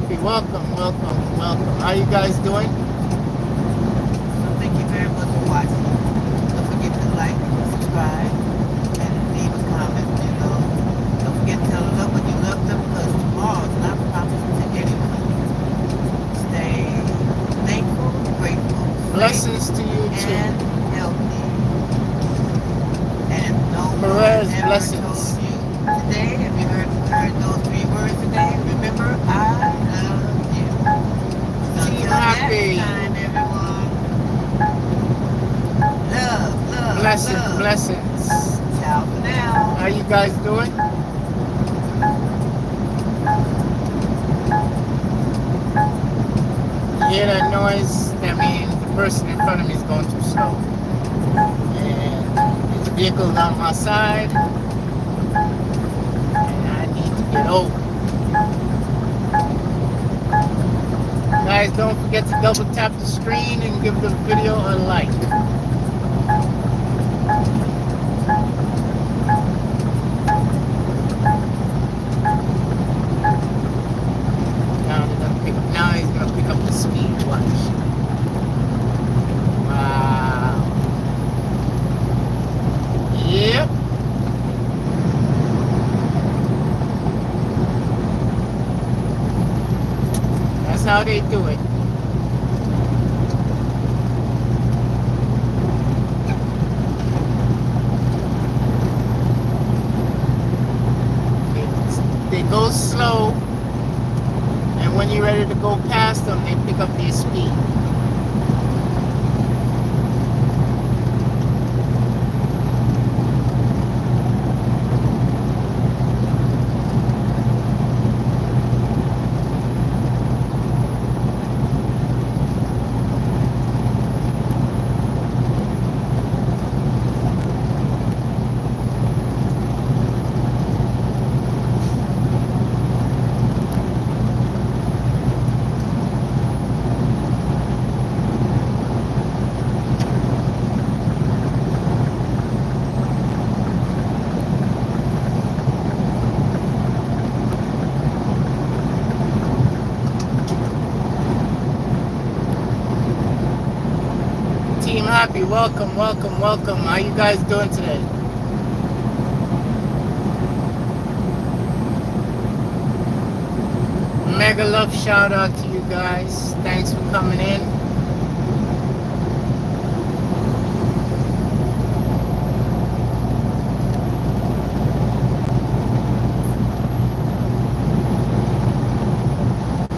Happy. Welcome, welcome, welcome. How you guys doing? So thank you very much for watching. Don't forget to like, subscribe, and leave a comment below. Don't forget to tell them what you love them because tomorrow's not promised to anyone. Stay thankful, grateful, safe, Blessings to you too. and healthy. And if no one Perez, ever blessings. told you today, if you heard those 3 words today, remember, I love you. So Team until Happy. next time, everyone. Love, love, Blessings, love. blessings. Ciao for now. How you guys doing? You hear that noise? That means the person in front of me is going too slow. And there's a vehicle on my side. And I need to get over. Guys, don't forget to double tap the screen and give the video a like. Now he's gonna pick up the speed. Watch. Wow. Yep. That's how they do it. They go slow, and when you're ready to go past them, they pick up their speed. Team Happy, welcome, welcome, welcome. How you guys doing today? Mega love shout out to you guys. Thanks for coming in.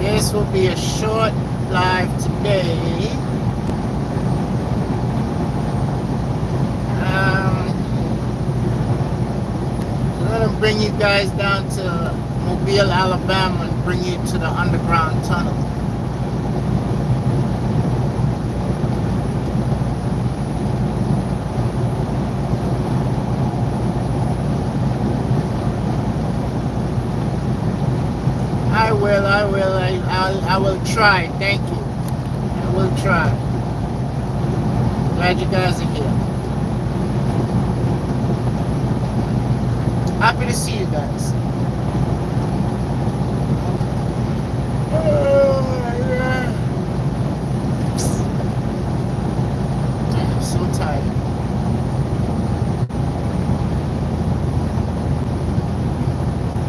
This will be a short live today. I'm gonna bring you guys down to Mobile, Alabama, and bring you to the underground tunnel. I will try. Thank you. I will try. Glad you guys are here. Happy to see you guys. Oh my God. I'm so tired.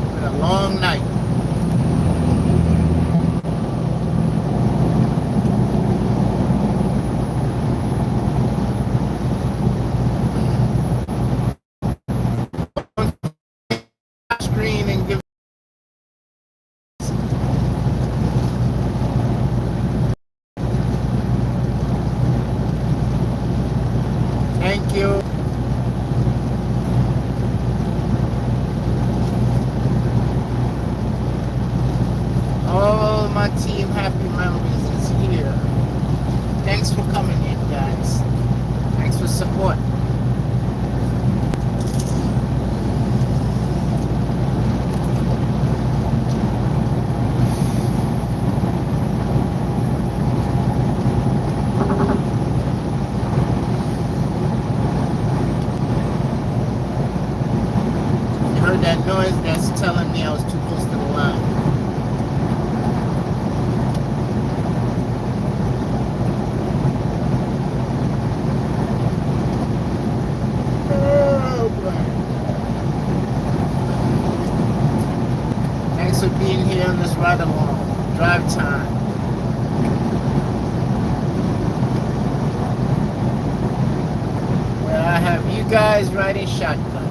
It's been a long night. Screen and give. Thank you. All my Team Happy members is here. Thanks for coming in, guys. Thanks for support. Heard that noise? That's telling me I was too close to the line. for being here on this ride along. Drive time. Where I have you guys riding shotgun.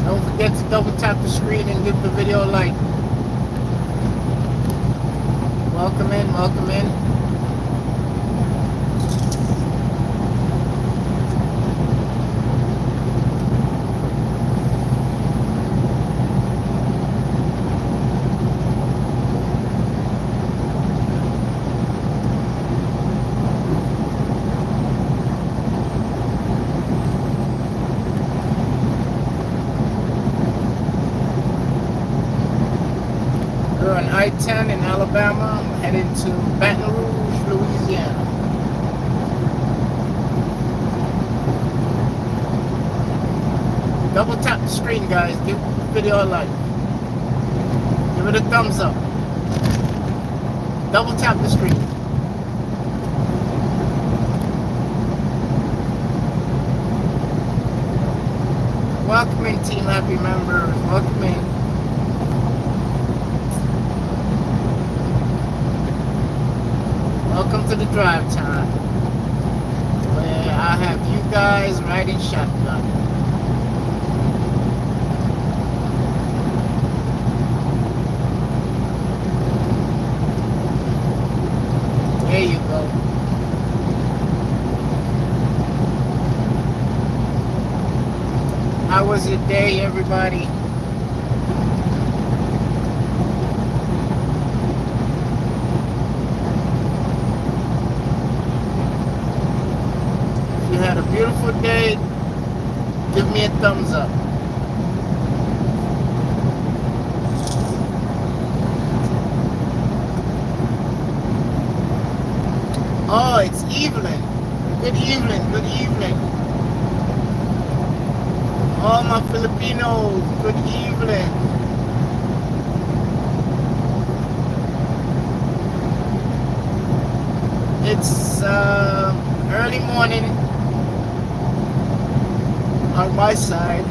Don't forget to double tap the screen and give the video a like. Welcome in, welcome in. We're on I-10 in Alabama, heading to Baton Rouge, Louisiana. Double tap the screen, guys. Give the video a like. Give it a thumbs up. Double tap the screen. Welcome in, Team Happy members. Welcome in. Welcome to the drive time, where I have you guys riding shotgun. There you go. How was your day, everybody? If you had a beautiful day, give me a thumbs up. Oh, it's evening. Good evening, good evening. All my Filipinos, good evening. It's early morning on my side.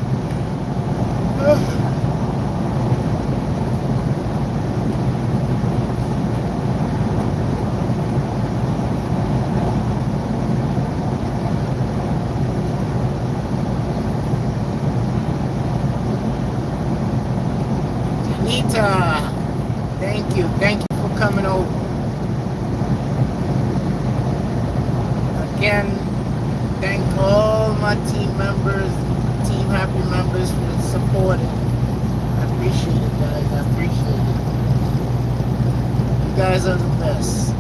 Anita, thank you for coming over. Again, thank all my team members, Team Happy members for supporting. I appreciate it, guys. I appreciate it. You guys are the best.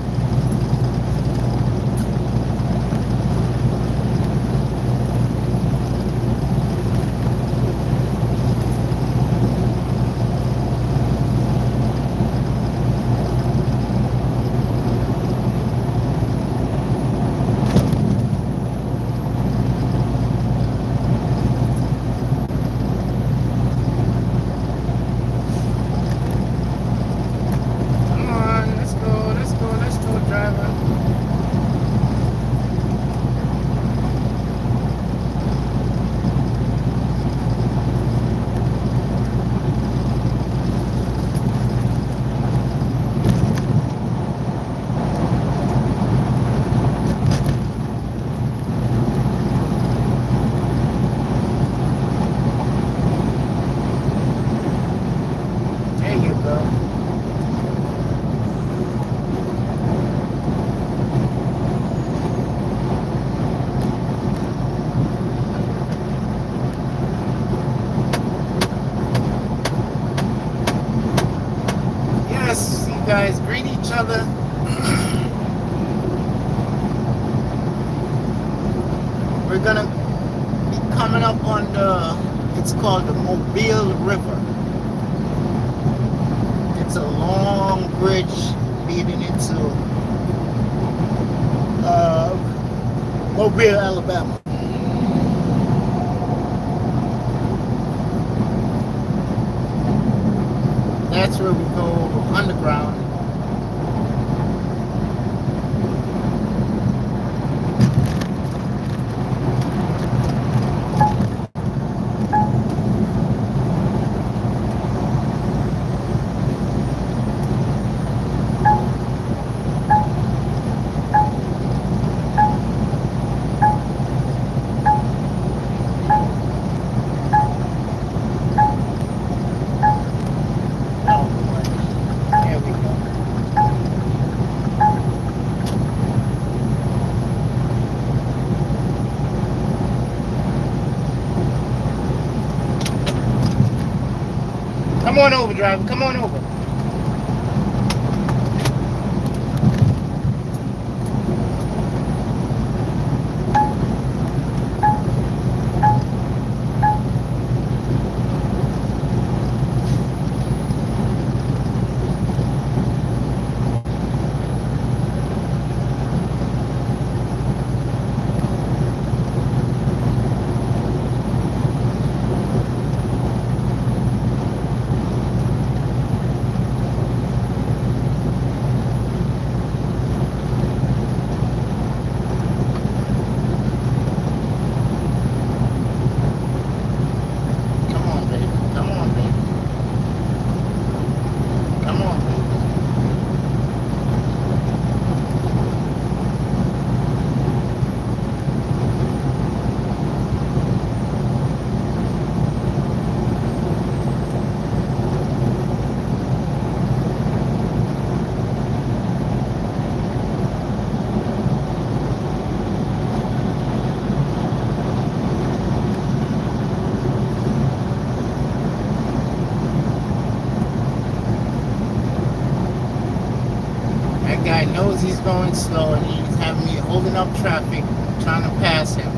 Come on, let's go, let's go, let's We're gonna be coming up on it's called the Mobile River. It's a long bridge leading into Mobile, Alabama. That's where we go underground. Come on over, driver. Come on over. Guy knows he's going slow and he's having me holding up traffic, trying to pass him.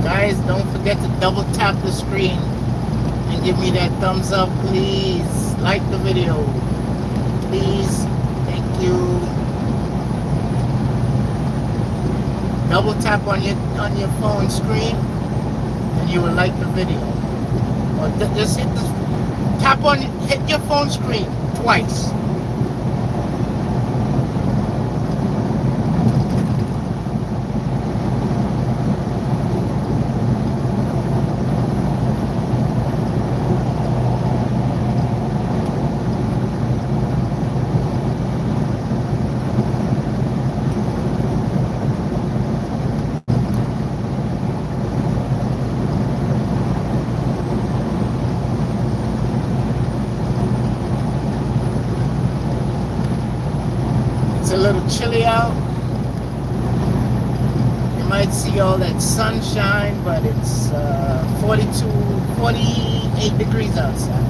Guys, don't forget to double tap the screen and give me that thumbs up, please. Like the video, please. Thank you. Double tap on your phone screen, and you will like the video. Or just hit your phone screen twice. It's a little chilly out. You might see all that sunshine, but it's 48 degrees outside.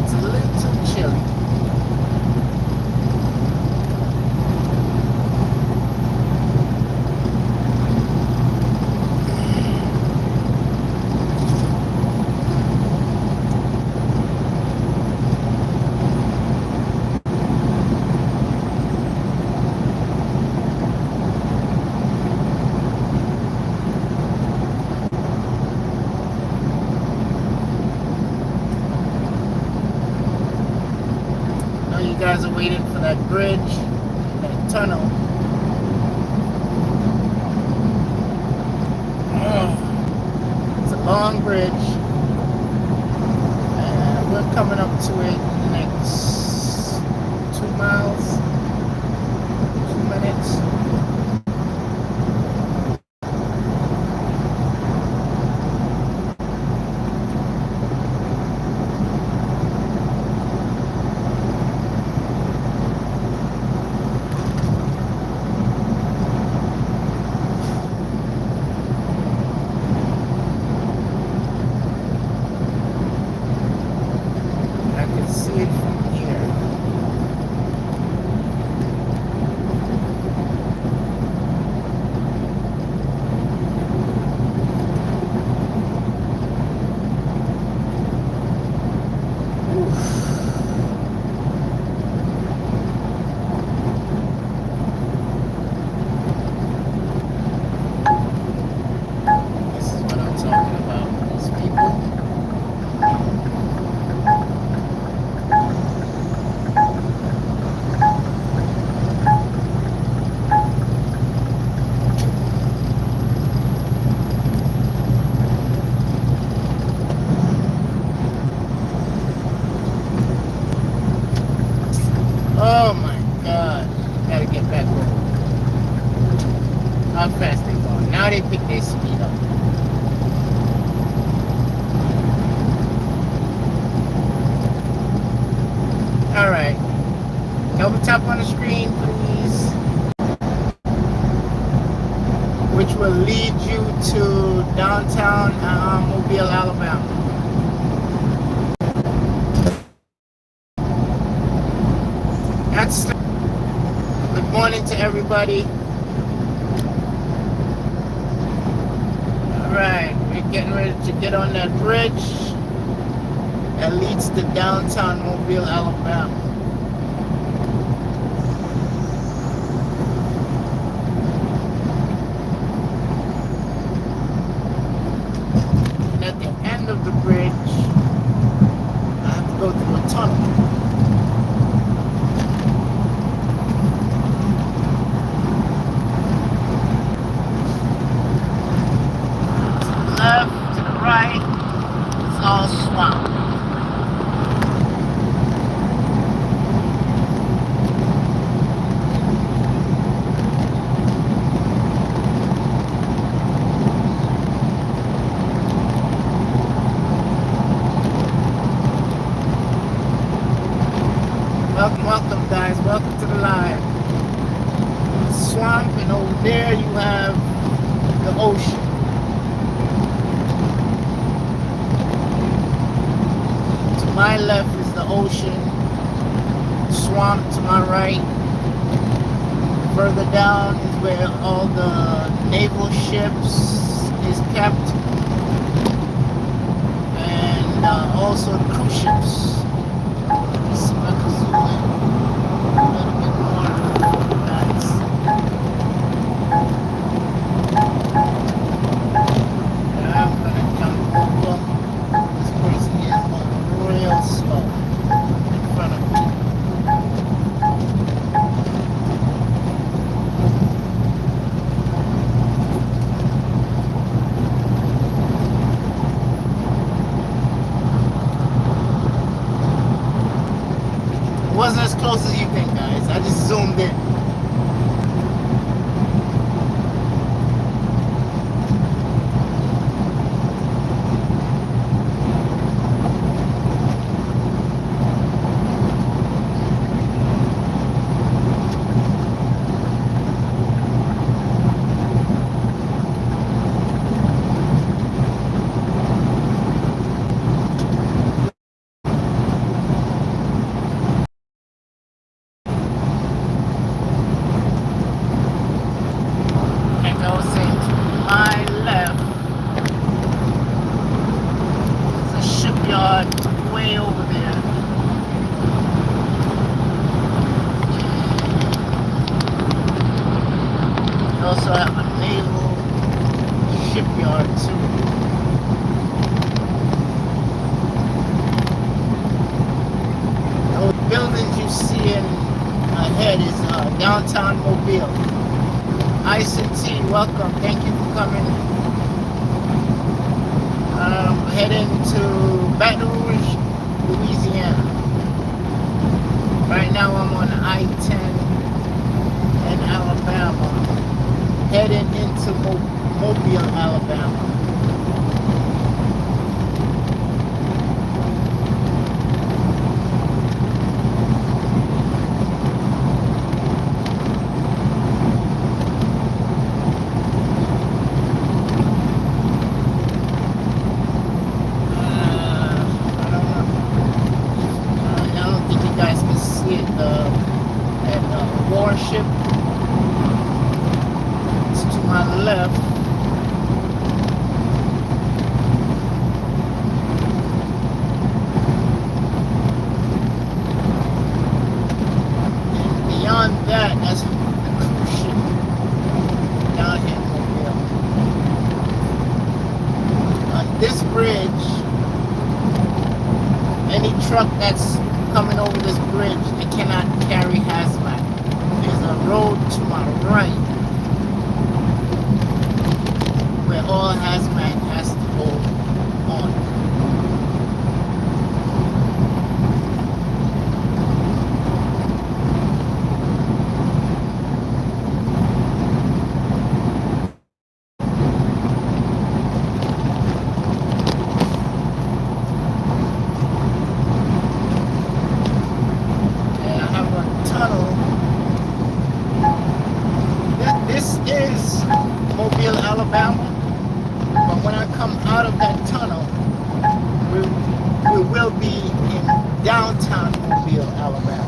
It's a little chilly. You guys are waiting for that bridge, that tunnel. It's a long bridge, and we're coming up to it in the next 2 miles, 2 minutes. how fast they going. Now they pick their speed up. Alright. Double tap on the screen, please. Which will lead you to downtown Mobile, Alabama. That's good morning to everybody. Alright, we're getting ready to get on that bridge that leads to downtown Mobile, Alabama. And at the end of the bridge, I have to go through a tunnel. Left to the right, it's all swamp. Welcome guys, welcome to the live. Swamp, and over there you have the ocean. To my left is the ocean, swamp to my right. Further down is where all the naval ships is kept, and also the cruise ships. See if I can zoom in a little bit more, guys. I'm gonna come over this person here real slow in front of me. Wasn't as close as you think, guys. I just zoomed in. Way over there. We also have a naval shipyard too. Those buildings you see in ahead is downtown Mobile. Ice and Tea, welcome. Thank you for coming. Heading to Baton Rouge, Louisiana. Right now I'm on I-10 in Alabama, heading into Mobile, Alabama. Warship. It's to my left. And beyond that, that's the cruise ship down here in Mobile. On this bridge, any truck that's coming over this bridge, they cannot carry hazmat. There's a road to my right where all hazmat has to go on. Mobile, Alabama. But when I come out of that tunnel, we will be in downtown Mobile, Alabama.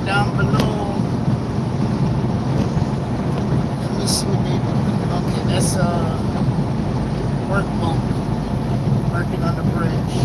Down below, let me see, maybe. Okay, that's a workboat working on the bridge.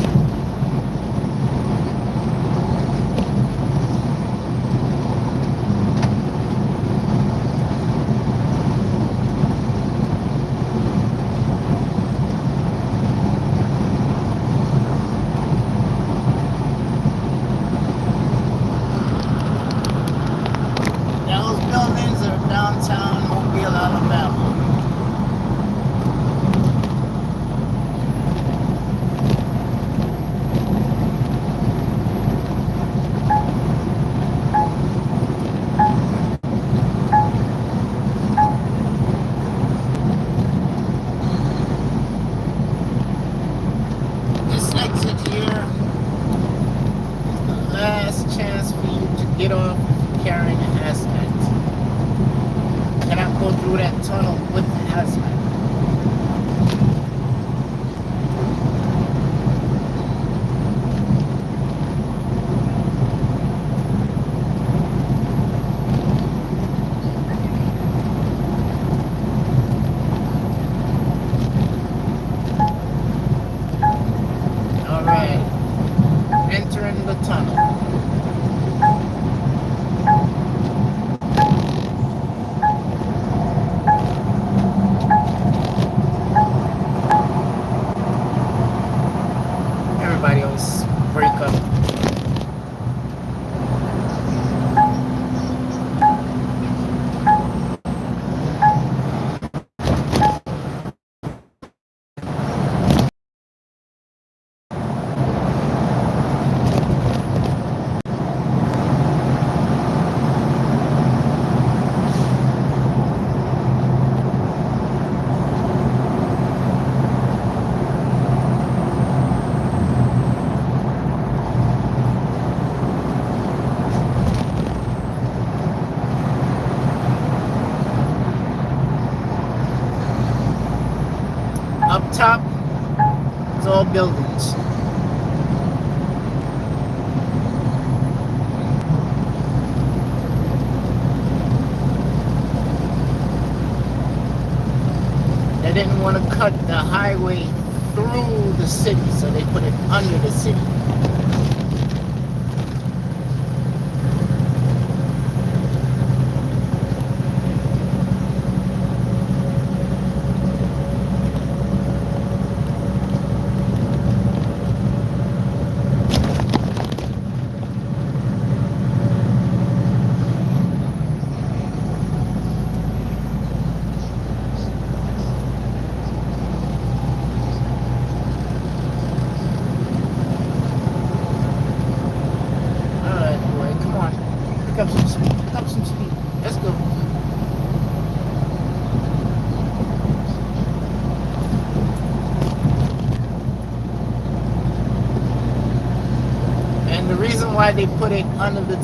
Those buildings are downtown Mobile, Alabama. This exit here is the last chance for you to get off carrying a hazmat. Cannot go through that tunnel with the hazmat. All right, entering the tunnel. Everybody always break up. Up top, it's all buildings. They didn't want to cut the highway through the city, so they put it under the city. Pick up some speed. Let's go. And the reason why they put it under the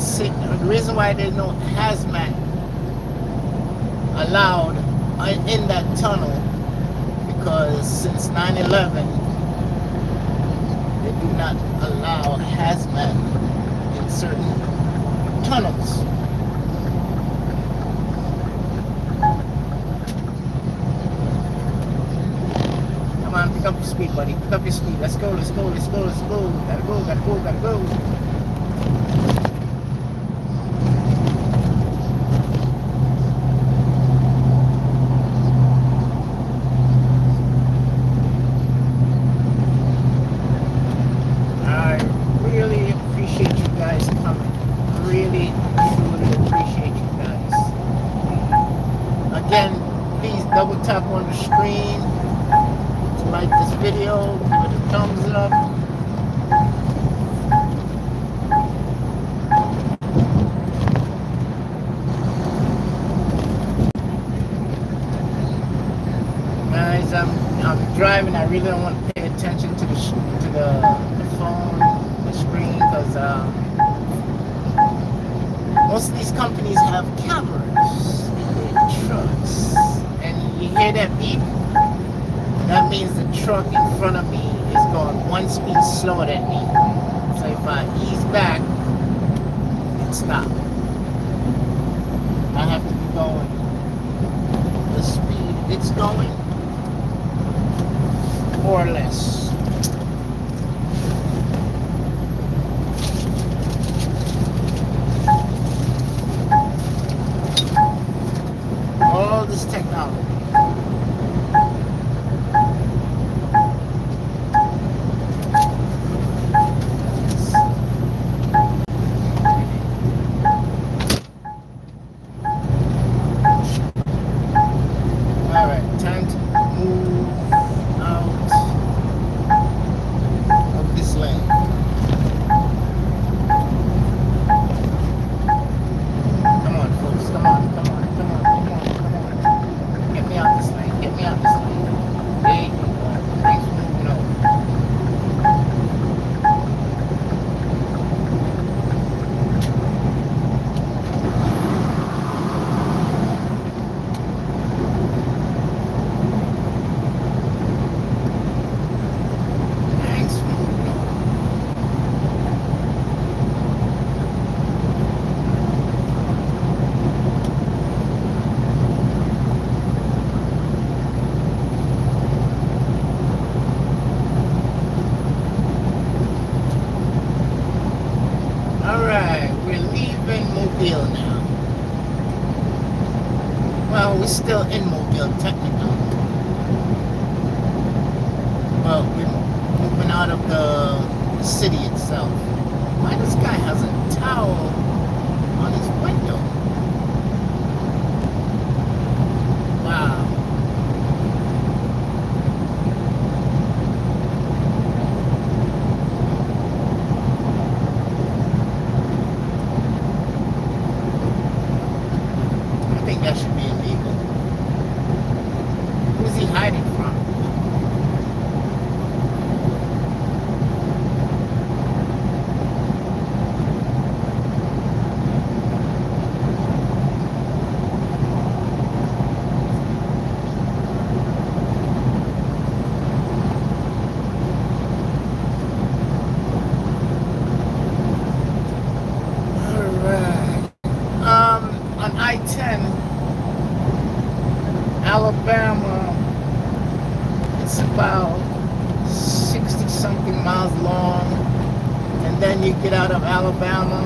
reason why there's no hazmat allowed in that tunnel, because since 9/11 they do not allow hazmat in certain tunnels. Come on, pick up your speed, buddy. Pick up your speed. Let's go, let's go, let's go, let's go. Gotta go, gotta go, gotta go. on the screen to like this video, give it a thumbs up. Guys, I'm driving. I really don't want to pay attention to the phone, the screen, because most of these companies have cameras in their trucks, and you hear that beep? That means the truck in front of me is going one speed slower than me. So if I ease back, it stops. I have to be going the speed it's going, or less. All this technology. Alright, time to move out of this lane. Come on, folks. Come on, come on, come on, come on, come on. Get me out this lane. Get me out this lane. There you go. Thanks for moving over. Thanks for moving over. Alright, we're leaving Mobile now. Well, we're still in Mobile, technically. Well, we're moving out of the city itself. Why this guy has a towel on his window? Wow. I think that should be illegal. Who's he hiding from? Alright. On I-10, Alabama, it's about 60 something miles long, and then you get out of Alabama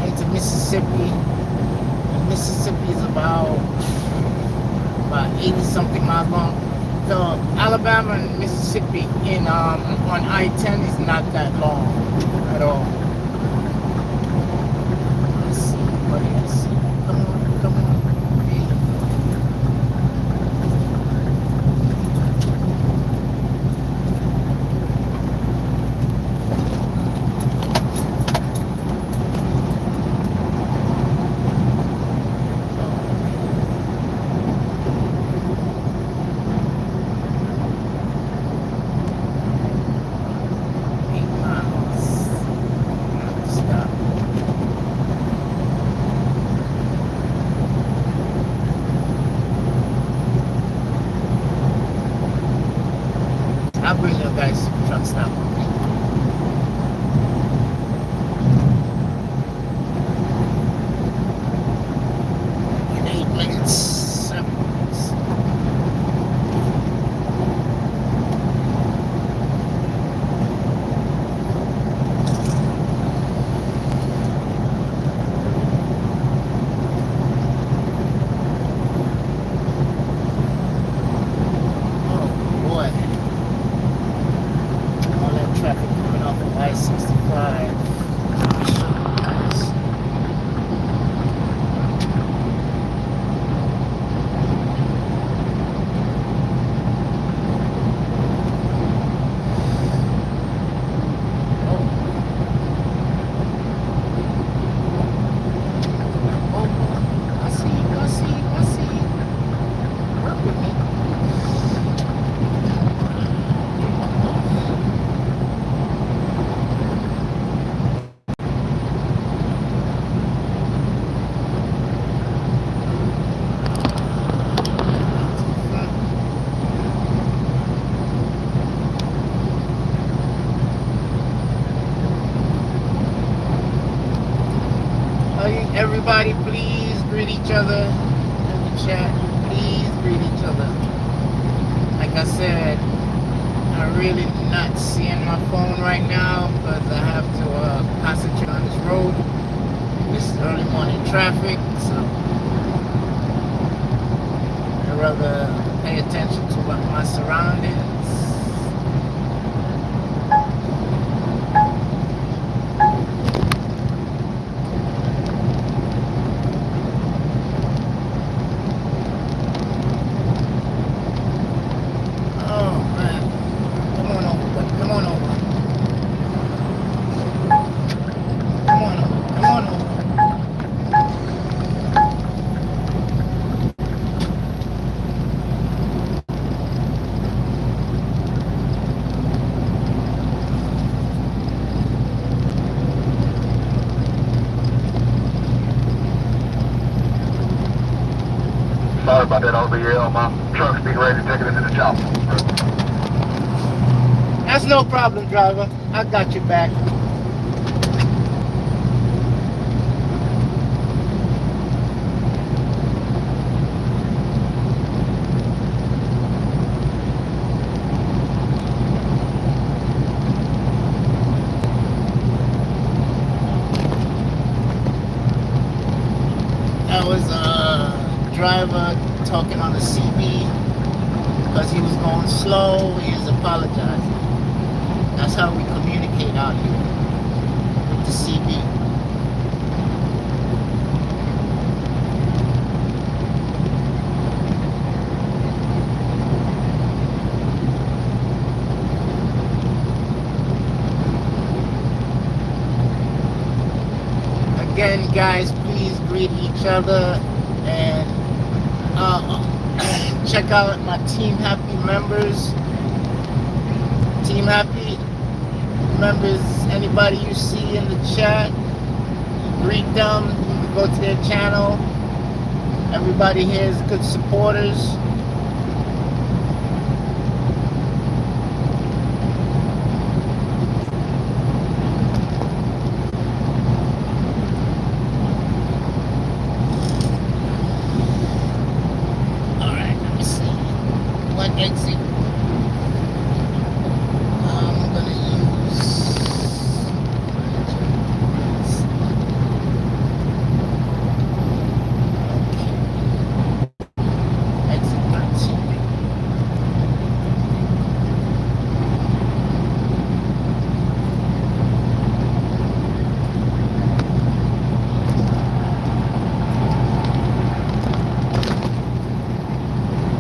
into Mississippi, and Mississippi is about 80 something miles long. So Alabama and Mississippi on I-10 is not that long at all. Let's see, what do you see? Come on, come on. I'll bring you guys to the truck stop. In 8 minutes, 7 minutes. Oh boy. All that with me. Everybody, please greet each other in the chat. Please greet each other. Like I said, I'm really not seeing my phone right now because I have to concentrate on this road. This is early morning traffic, so I'd rather pay attention to my surroundings. Sorry about that, OBL. My truck's being ready to take it into the chopper. That's no problem, driver. I got your back. That was a driver talking on the CB because he was going slow. He was apologizing. That's how we communicate out here with the CB. Again, guys, please greet each other and check out my Team Happy members. Team Happy members, anybody you see in the chat, greet them. You can go to their channel. Everybody here is good supporters. Exit. I'm gonna use exit 13.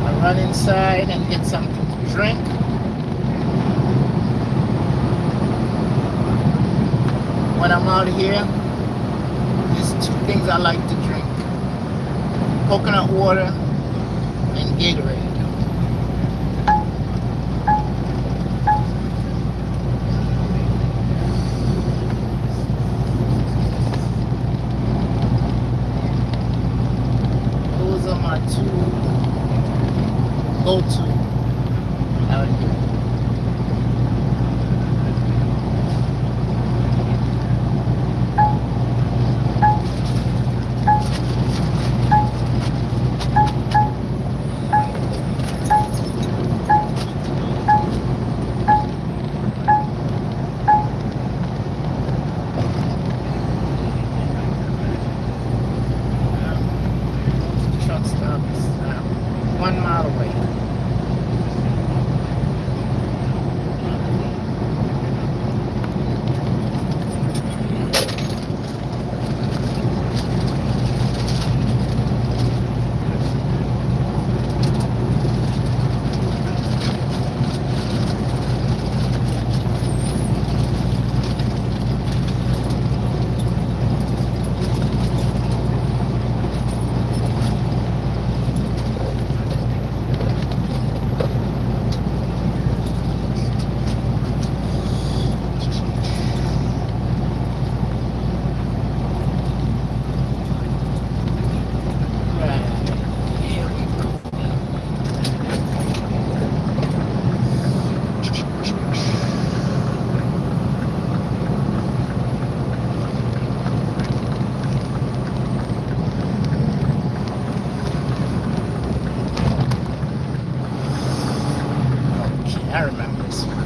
I run inside and get something to drink. When I'm out here, there's two things I like to drink: coconut water and Gatorade. Those are my two go-to out here. Truck stop is 1 mile away. I remember this one.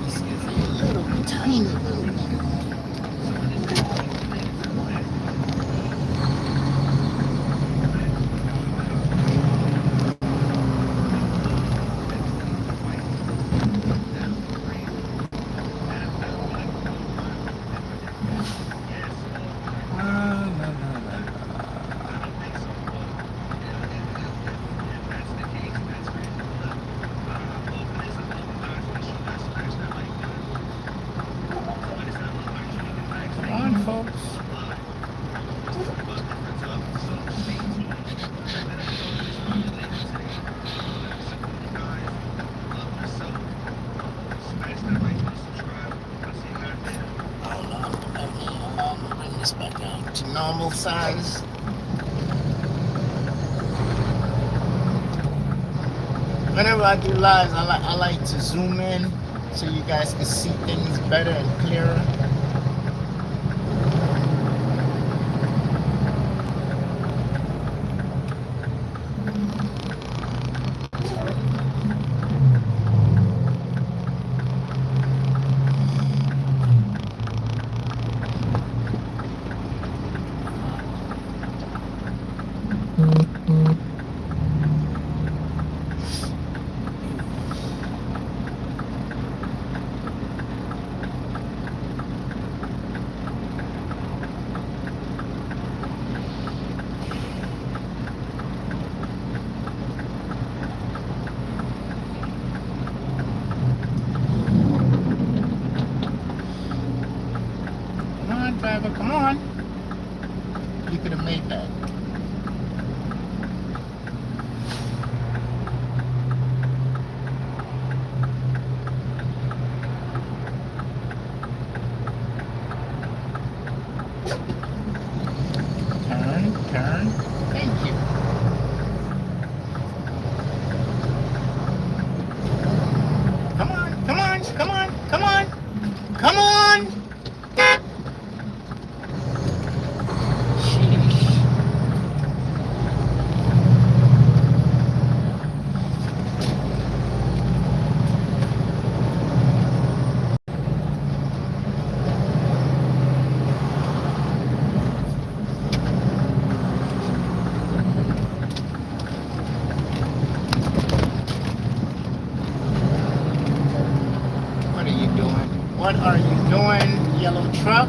This is a little tiny little one. Come on, folks. Bring this back down to normal size. Whenever I do lives, I like to zoom in so you guys can see things better and clearer. Driver, come on. You could have made that. Turn. Thank you. Come on. Come on. What are you doing, yellow truck?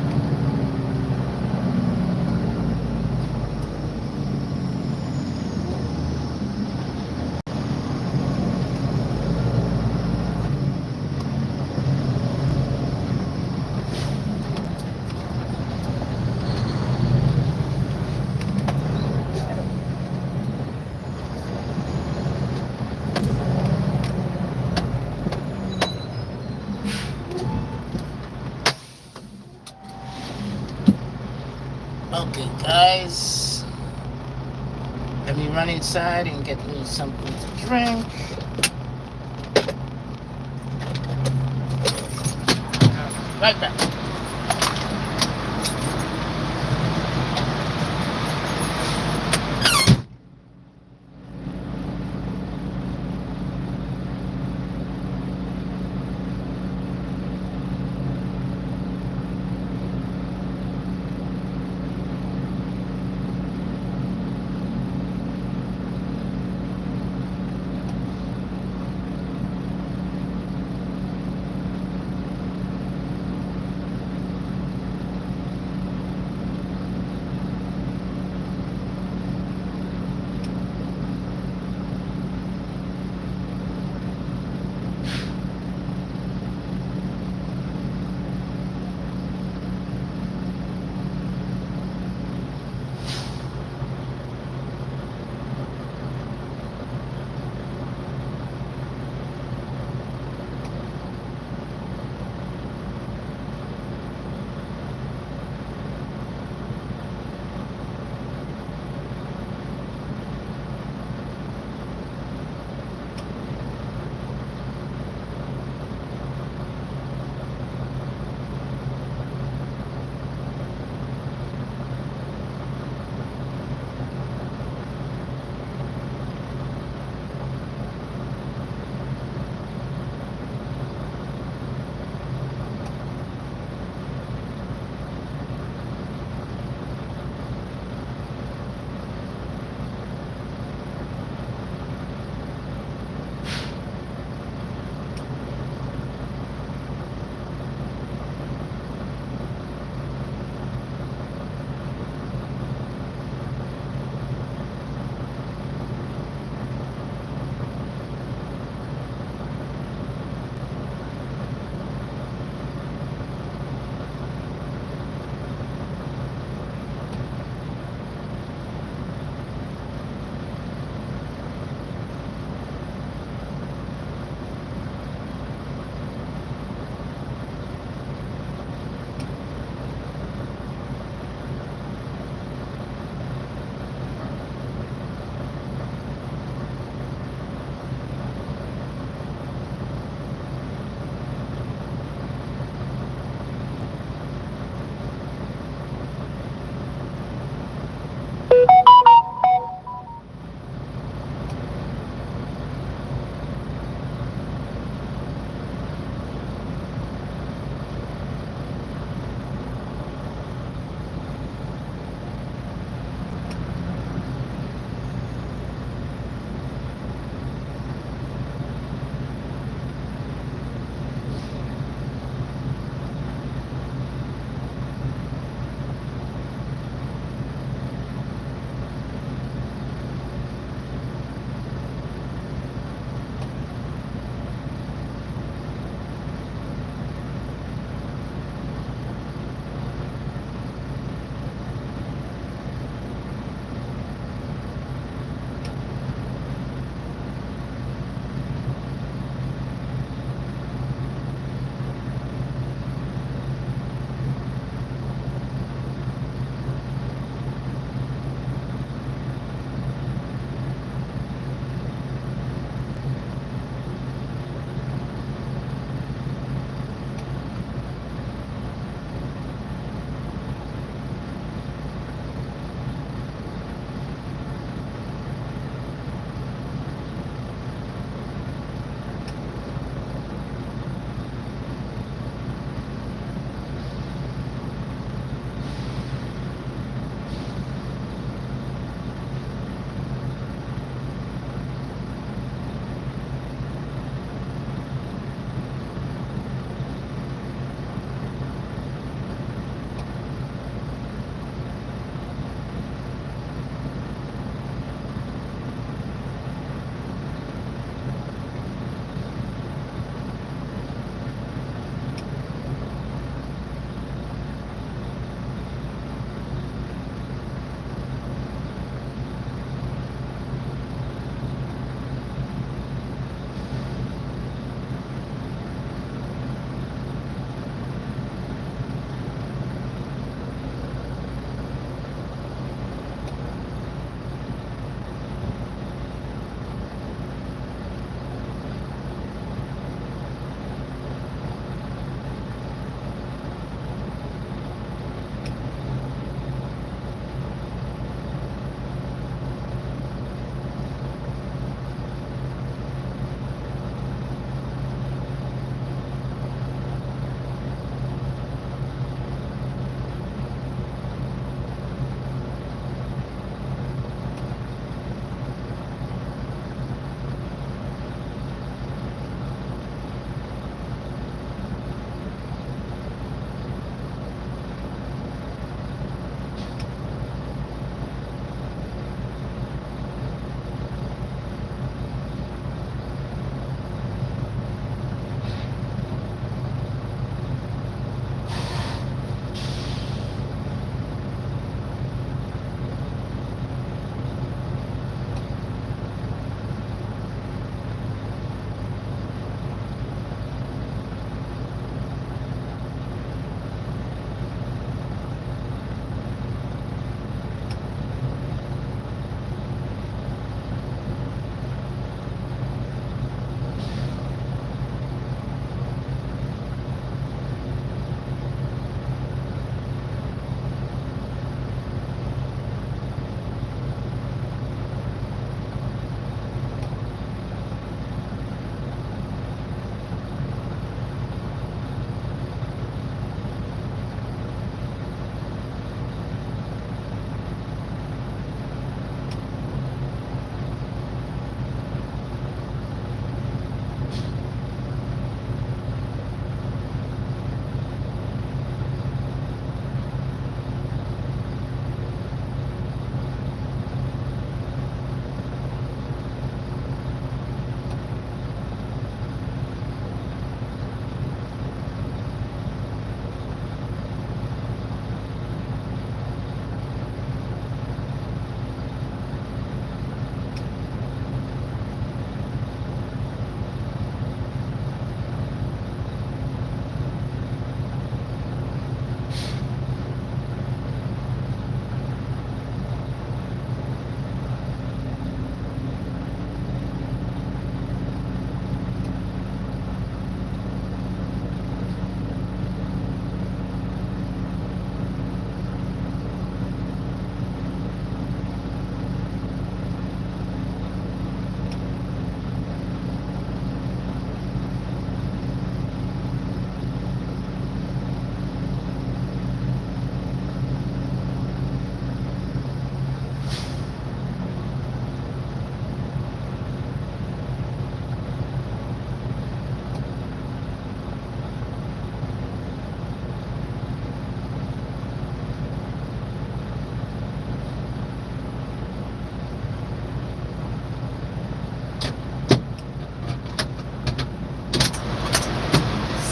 Okay, guys, let me run inside and get me something to drink. Right back.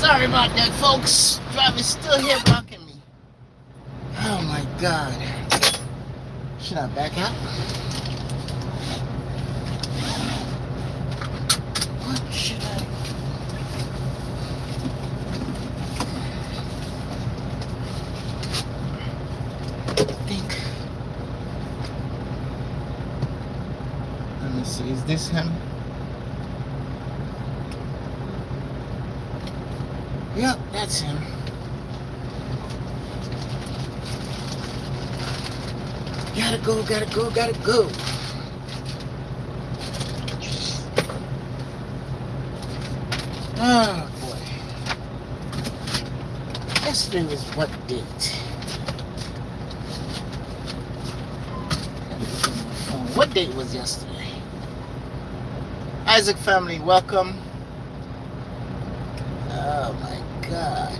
Sorry about that, folks. Driver's still here blocking me. Oh my God. Should I back out? What should I? Think. Let me see. Is this him? Yep, that's him. Gotta go, gotta go, gotta go. Oh boy. Yesterday was what date? What date was yesterday? Isaac family, welcome. Oh my God.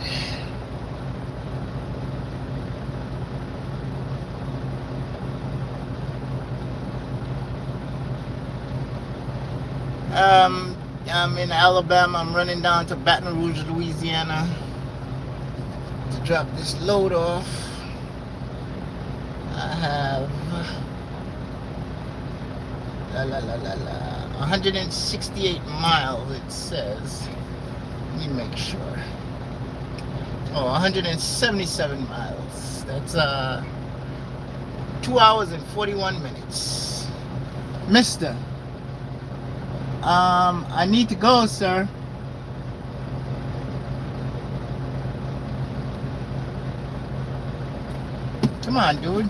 I'm in Alabama. I'm running down to Baton Rouge, Louisiana to drop this load off. I have 168 miles, it says. Let me make sure. Oh, 177 miles. That's 2 hours and 41 minutes. Mister, I need to go, sir. Come on, dude.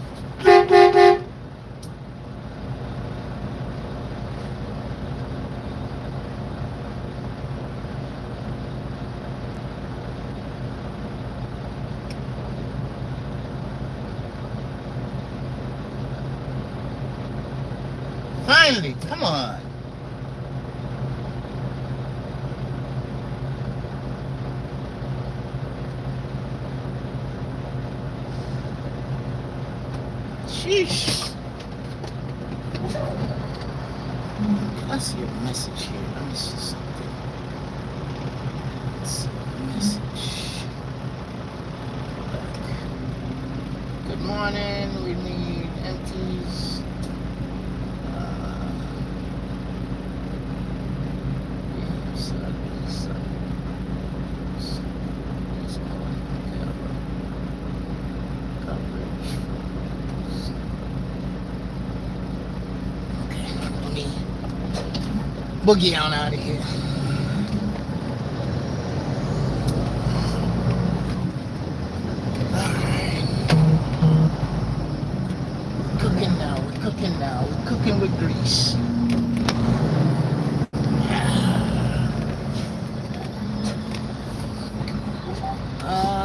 Finally, come on. Sheesh. I see a message here. Let me see something. Let's see a message. Good morning. We need empties. Boogie on out of here. Alright. Cooking now, we're cooking now. We're cooking with grease.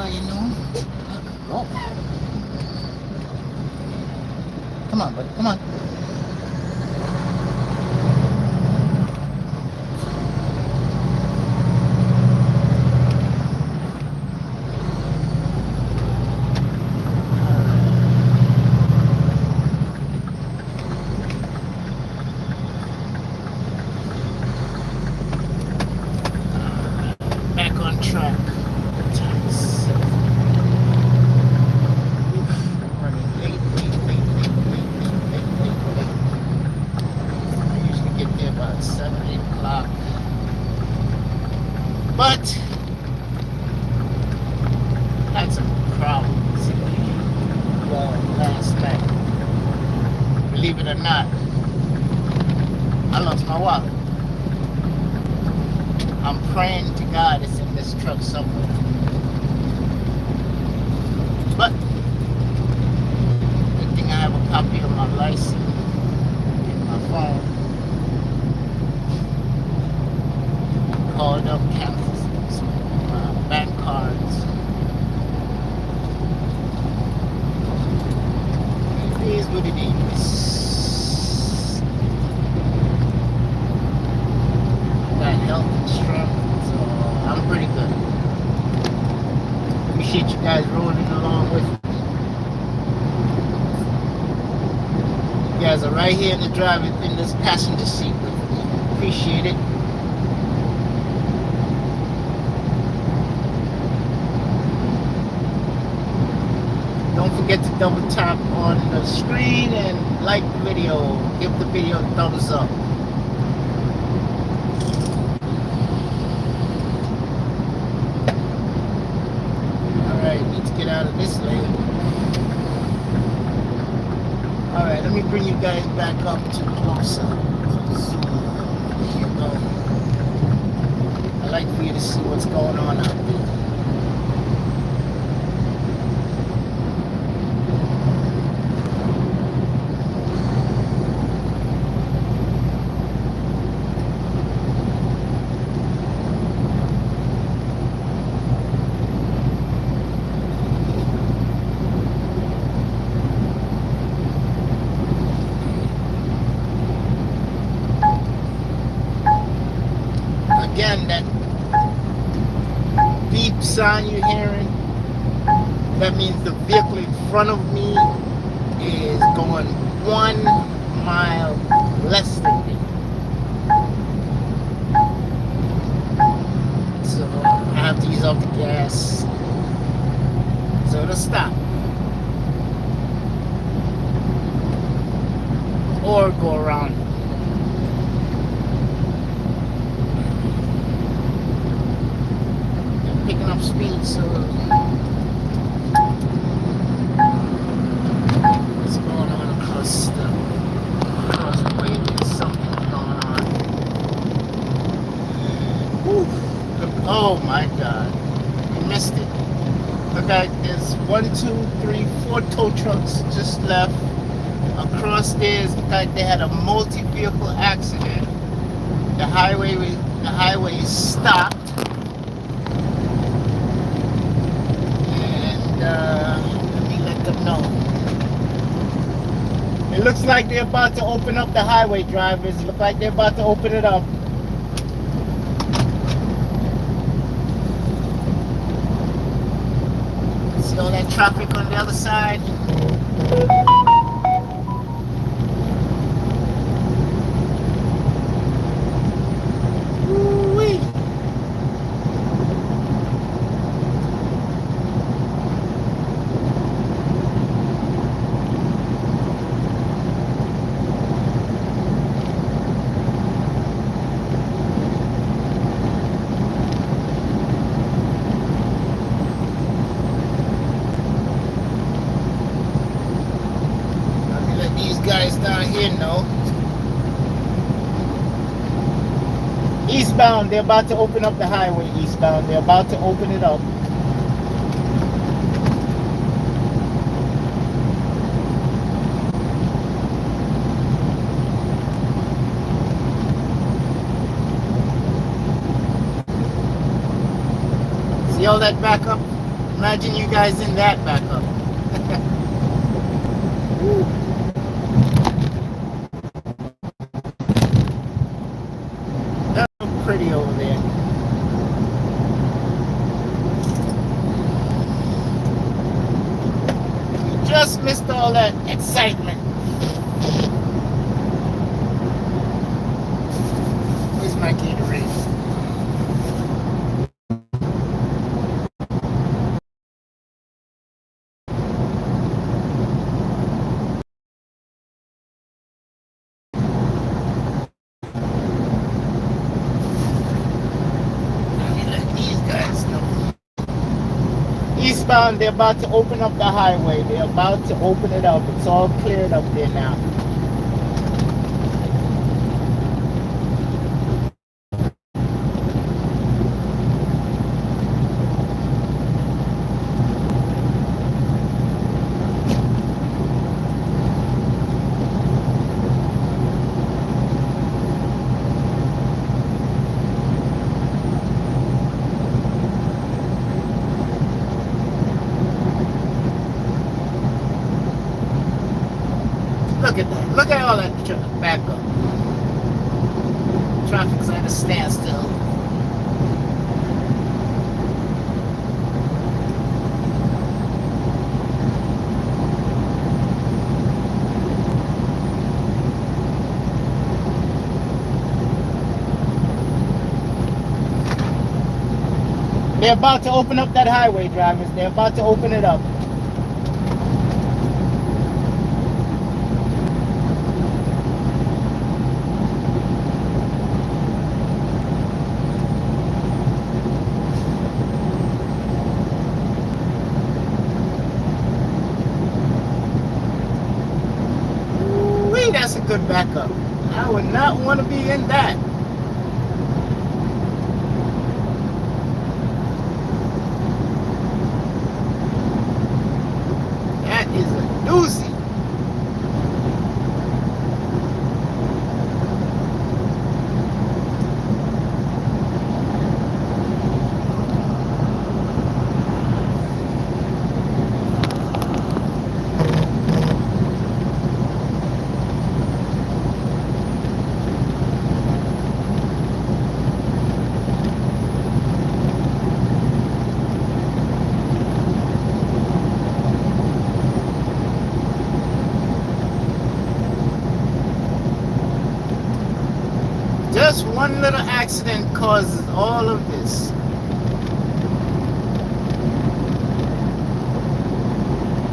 You know. Oh. Come on, buddy, come on. But had some problems last night. Believe it or not, I lost my wallet. I'm praying to God it's in this truck somewhere. But good thing I have a copy of my license in my phone. Called up, canceled bank cards. It is what it is. Got health and strength, so I'm pretty good. Appreciate you guys rolling along with me. You guys are right here in the driver, in this passenger seat with me. Appreciate it. forget to double tap on the screen and like the video. Give the video a thumbs up. Alright, let's get out of this lane. Alright, let me bring you guys back up to closer. There you go. I like for you to see what's going on out there. Again, that beep sound you're hearing, that means the vehicle in front of me is going 1 mile less than me. So I have to use up the gas. So it'll stop. Or go around. Picking up speed, so what's going on across the way? There's something going on. Whew. Oh my God, we missed it. Look, there's 1, 2, 3, 4 tow trucks just left. Across there, it's like they had a multi-vehicle accident. The highway is stopped. Let me let them know. It looks like they're about to open up the highway, drivers. Look like they're about to open it up. See all that traffic on the other side? Woo-wee. Guys down here know. Eastbound, they're about to open up the highway. Eastbound, they're about to open it up. See all that backup? Imagine you guys in that backup. Pretty over there. You just missed all that excitement. Where's my Gatorade? Eastbound, they're about to open up the highway. They're about to open it up. It's all cleared up there now. Look at that. Look at all that backup. Traffic's at a standstill. They're about to open up that highway, drivers. They're about to open it up. good backup. I would not want to be in that. That is a doozy. Just one little accident causes all of this.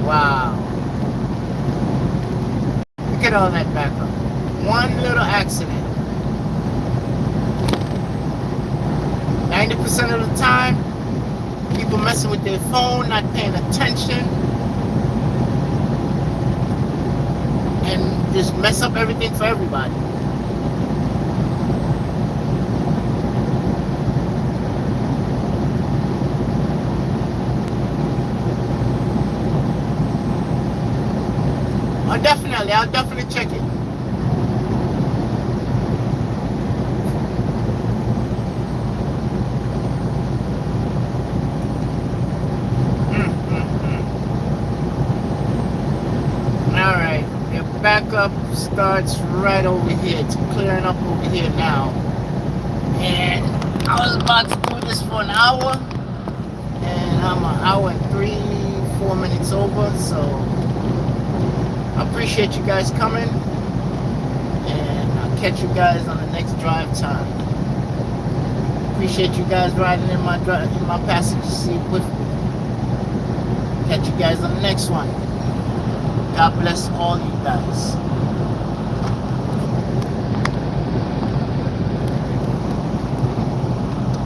Wow. Look at all that backup. One little accident. 90% of the time, people messing with their phone, not paying attention, and just mess up everything for everybody. I'll definitely check it. Alright, your backup starts right over here. It's clearing up over here now. And I was about to do this for an hour, and I'm an hour and 3-4 minutes over, so I appreciate you guys coming, and I'll catch you guys on the next drive time. Appreciate you guys riding in my passenger seat with me. Catch you guys on the next one. God bless all you guys.